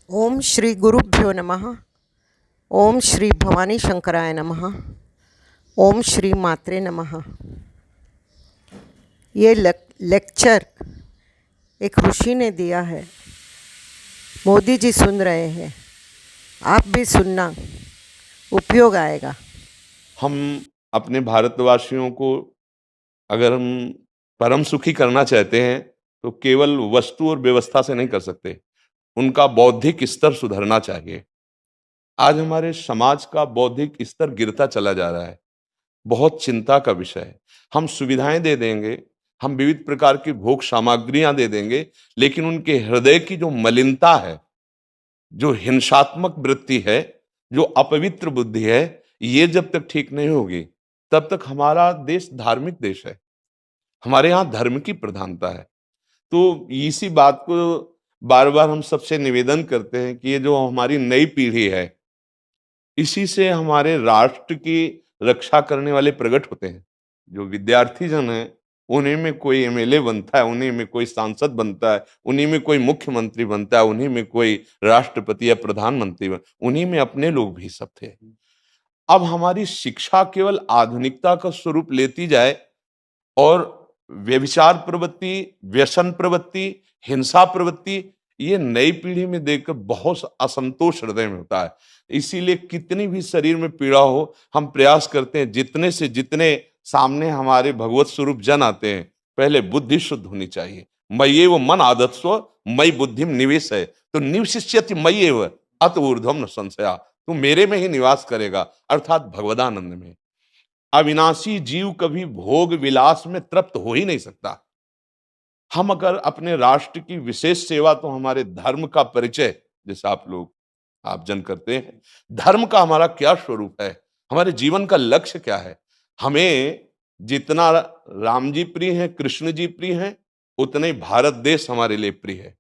ओम श्री गुरुभ्यो नमः। ओम श्री भवानी शंकराय नमः। ओम श्री मात्रे नमः। ये लेक्चर एक ऋषि ने दिया है। मोदी जी सुन रहे हैं, आप भी सुनना, उपयोग आएगा। हम अपने भारतवासियों को अगर हम परम सुखी करना चाहते हैं तो केवल वस्तु और व्यवस्था से नहीं कर सकते, उनका बौद्धिक स्तर सुधरना चाहिए। आज हमारे समाज का बौद्धिक स्तर गिरता चला जा रहा है, बहुत चिंता का विषय है। हम सुविधाएं दे देंगे, हम विविध प्रकार की भोग सामग्रियां दे देंगे, लेकिन उनके हृदय की जो मलिनता है, जो हिंसात्मक वृत्ति है, जो अपवित्र बुद्धि है, ये जब तक ठीक नहीं होगी तब तक हमारा देश धार्मिक देश है, हमारे यहाँ धर्म की प्रधानता है। तो इसी बात को बार बार हम सबसे निवेदन करते हैं कि ये जो हमारी नई पीढ़ी है, इसी से हमारे राष्ट्र की रक्षा करने वाले प्रकट होते हैं। जो विद्यार्थी जन है, उन्हीं में कोई एमएलए बनता है, उन्हीं में कोई सांसद बनता है, उन्हीं में कोई मुख्यमंत्री बनता है, उन्हीं में कोई राष्ट्रपति या प्रधानमंत्री उन्हीं में अपने लोग भी सब थे। अब हमारी शिक्षा केवल आधुनिकता का स्वरूप लेती जाए और व्यभिचार प्रवृत्ति, व्यसन प्रवृत्ति, हिंसा प्रवृत्ति, ये नई पीढ़ी में देखकर बहुत असंतोष हृदय में होता है। इसीलिए कितनी भी शरीर में पीड़ा हो, हम प्रयास करते हैं जितने से जितने सामने हमारे भगवत स्वरूप जन आते हैं, पहले बुद्धि शुद्ध होनी चाहिए। मय्येव मन आदत्स्व मयि बुद्धिम निवेश है, तो निवशिष्यति मय्येव अत ऊर्ध्वम न संशया, तू मेरे में ही निवास करेगा, अर्थात भगवदानंद में। अविनाशी जीव कभी भोग विलास में तृप्त हो ही नहीं सकता। हम अगर अपने राष्ट्र की विशेष सेवा, तो हमारे धर्म का परिचय, जैसे आप जन करते हैं, धर्म का हमारा क्या स्वरूप है, हमारे जीवन का लक्ष्य क्या है। हमें जितना राम जी प्रिय हैं, कृष्ण जी प्रिय हैं, उतने ही भारत देश हमारे लिए प्रिय है।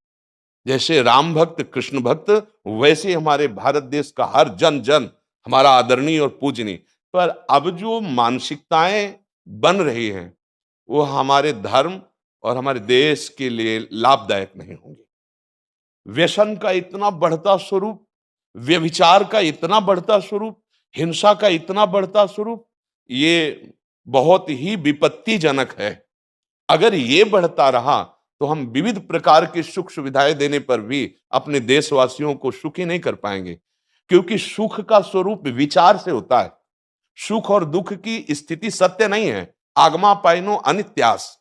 जैसे राम भक्त, कृष्ण भक्त, वैसे हमारे भारत देश का हर जन जन हमारा आदरणीय और पूजनीय। पर अब जो मानसिकताएं बन रही हैं, वो हमारे धर्म और हमारे देश के लिए लाभदायक नहीं होंगी। व्यसन का इतना बढ़ता स्वरूप, व्यभिचार का इतना बढ़ता स्वरूप, हिंसा का इतना बढ़ता स्वरूप, ये बहुत ही विपत्तिजनक है। अगर ये बढ़ता रहा तो हम विविध प्रकार की सुख सुविधाएं देने पर भी अपने देशवासियों को सुखी नहीं कर पाएंगे, क्योंकि सुख का स्वरूप विचार से होता है। सुख और दुख की स्थिति सत्य नहीं है, आगमा पाइनो अनित्यास,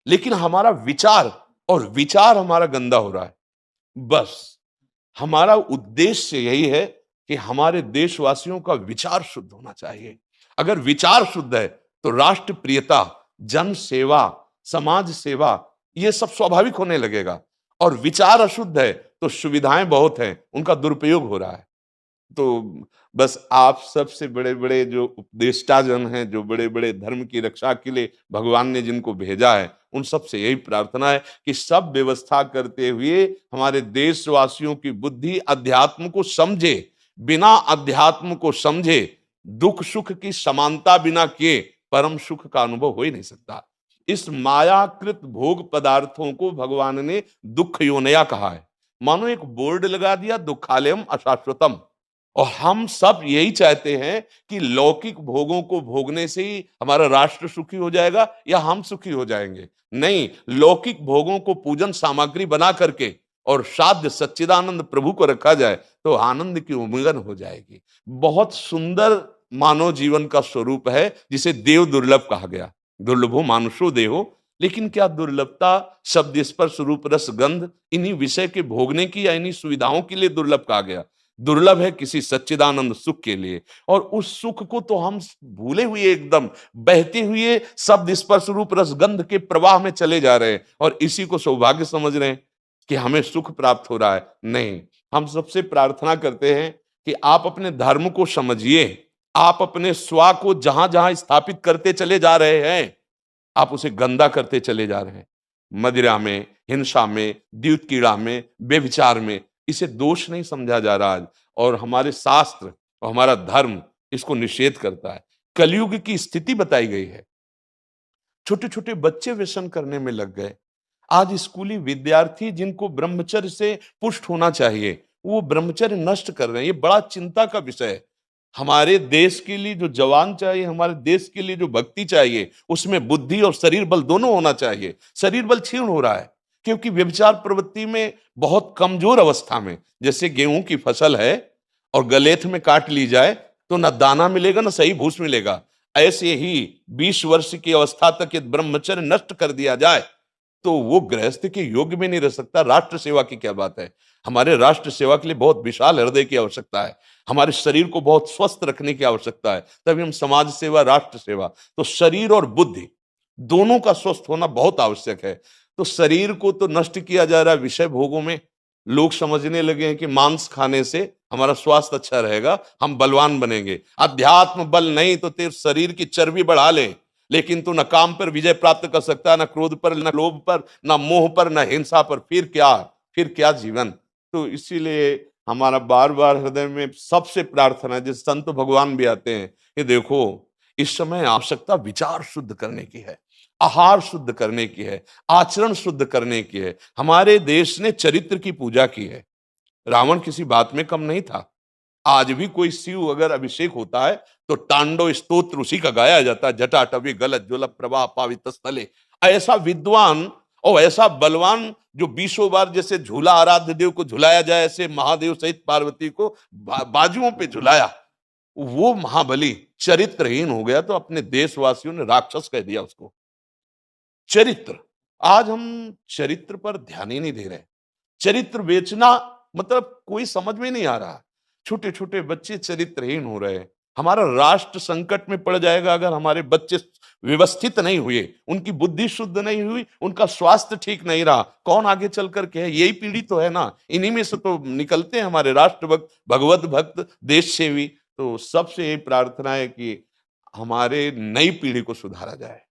लेकिन हमारा विचार, और विचार हमारा गंदा हो रहा है। बस हमारा उद्देश्य यही है कि हमारे देशवासियों का विचार शुद्ध होना चाहिए। अगर विचार शुद्ध है तो राष्ट्र प्रियता, जन सेवा, समाज सेवा, ये सब स्वाभाविक होने लगेगा। और विचार अशुद्ध है तो सुविधाएं बहुत हैं, उनका दुरुपयोग हो रहा है। तो बस आप सबसे बड़े बड़े जो उपदेष्टा जन हैं, जो बड़े बड़े धर्म की रक्षा के लिए भगवान ने जिनको भेजा है, उन सबसे यही प्रार्थना है कि सब व्यवस्था करते हुए हमारे देशवासियों की बुद्धि अध्यात्म को समझे। बिना अध्यात्म को समझे दुख सुख की समानता बिना किए परम सुख का अनुभव हो ही नहीं सकता। इस मायाकृत भोग पदार्थों को भगवान ने दुख योनया कहा है। मानो एक बोर्ड लगा दिया, दुखालयम अशाश्वतम। और हम सब यही चाहते हैं कि लौकिक भोगों को भोगने से ही हमारा राष्ट्र सुखी हो जाएगा या हम सुखी हो जाएंगे। नहीं, लौकिक भोगों को पूजन सामग्री बना करके और साध्य सच्चिदानंद प्रभु को रखा जाए तो आनंद की उमंगन हो जाएगी। बहुत सुंदर मानव जीवन का स्वरूप है, जिसे देव दुर्लभ कहा गया। दुर्लभो मानुषो देहो, लेकिन क्या दुर्लभता शब्द स्पर्श रूप रस गंध इन्हीं विषय के भोगने की या इन्हीं सुविधाओं के लिए दुर्लभ कहा गया? दुर्लभ है किसी सच्चिदानंद सुख के लिए। और उस सुख को तो हम भूले हुए, एकदम बहते हुए शब्द स्पर्श रूप रसगंध के प्रवाह में चले जा रहे हैं और इसी को सौभाग्य समझ रहे हैं कि हमें सुख प्राप्त हो रहा है। नहीं, हम सबसे प्रार्थना करते हैं कि आप अपने धर्म को समझिए। आप अपने स्वा को जहां जहां स्थापित करते चले जा रहे हैं, आप उसे गंदा करते चले जा रहे हैं। मदिरा में, हिंसा में, द्यूत कीड़ा में, व्यभिचार में, इसे दोष नहीं समझा जा रहा आज। और हमारे शास्त्र और हमारा धर्म इसको निषेध करता है। कलयुग की स्थिति बताई गई है। छोटे छोटे बच्चे व्यसन करने में लग गए। आज स्कूली विद्यार्थी जिनको ब्रह्मचर्य से पुष्ट होना चाहिए, वो ब्रह्मचर्य नष्ट कर रहे हैं। ये बड़ा चिंता का विषय है। हमारे देश के लिए जो जवान चाहिए, हमारे देश के लिए जो भक्ति चाहिए, उसमें बुद्धि और शरीर बल दोनों होना चाहिए। शरीर बल क्षीण हो रहा है क्योंकि व्यभिचार प्रवृत्ति में बहुत कमजोर अवस्था में, जैसे गेहूं की फसल है और गलेथ में काट ली जाए तो न दाना मिलेगा न सही भूस मिलेगा। ऐसे ही 20 वर्ष की अवस्था तक यदि ब्रह्मचर्य नष्ट कर दिया जाए तो वो गृहस्थ के योग्य में नहीं रह सकता। राष्ट्र सेवा की क्या बात है। हमारे राष्ट्र सेवा के लिए बहुत विशाल हृदय की आवश्यकता है। हमारे शरीर को बहुत स्वस्थ रखने की आवश्यकता है, तभी हम समाज सेवा, राष्ट्र सेवा। तो शरीर और बुद्धि दोनों का स्वस्थ होना बहुत आवश्यक है। तो शरीर को तो नष्ट किया जा रहा है विषय भोगों में। लोग समझने लगे हैं कि मांस खाने से हमारा स्वास्थ्य अच्छा रहेगा, हम बलवान बनेंगे। अध्यात्म बल नहीं तो तेरे शरीर की चर्बी बढ़ा ले, लेकिन तू न काम पर विजय प्राप्त कर सकता, न क्रोध पर, न लोभ पर, न मोह पर, न हिंसा पर। फिर क्या जीवन। तो इसीलिए हमारा बार बार हृदय में सबसे प्रार्थना है, जिस संत भगवान भी आते हैं, ये देखो इस समय आवश्यकता विचार शुद्ध करने की है, आहार शुद्ध करने की है, आचरण शुद्ध करने की है। हमारे देश ने चरित्र की पूजा की है। रावण किसी बात में कम नहीं था। आज भी कोई शिव अगर अभिषेक होता है तो तांडव स्तोत्र उसी का गाया जाता है। जटाटवी गलत ज्वल प्रभा पावित स्थले। ऐसा विद्वान और ऐसा बलवान जो 20 बार जैसे झूला आराध्य देव को झुलाया जाए, ऐसे महादेव सहित पार्वती को बाजुओं पे झुलाया, वो महाबली चरित्रहीन हो गया तो अपने देशवासियों ने राक्षस कह दिया उसको। चरित्र, आज हम चरित्र पर ध्यान ही नहीं दे रहे। चरित्र बेचना मतलब कोई समझ में नहीं आ रहा। छोटे छोटे बच्चे चरित्रहीन हो रहे हैं। हमारा राष्ट्र संकट में पड़ जाएगा अगर हमारे बच्चे व्यवस्थित नहीं हुए, उनकी बुद्धि शुद्ध नहीं हुई, उनका स्वास्थ्य ठीक नहीं रहा। कौन आगे चल करके है? यही पीढ़ी तो है ना। इन्हीं में से तो निकलते हैं हमारे राष्ट्र भक्त, भगवत भक्त, देश सेवी। तो सबसे यही प्रार्थना है कि हमारे नई पीढ़ी को सुधारा जाए।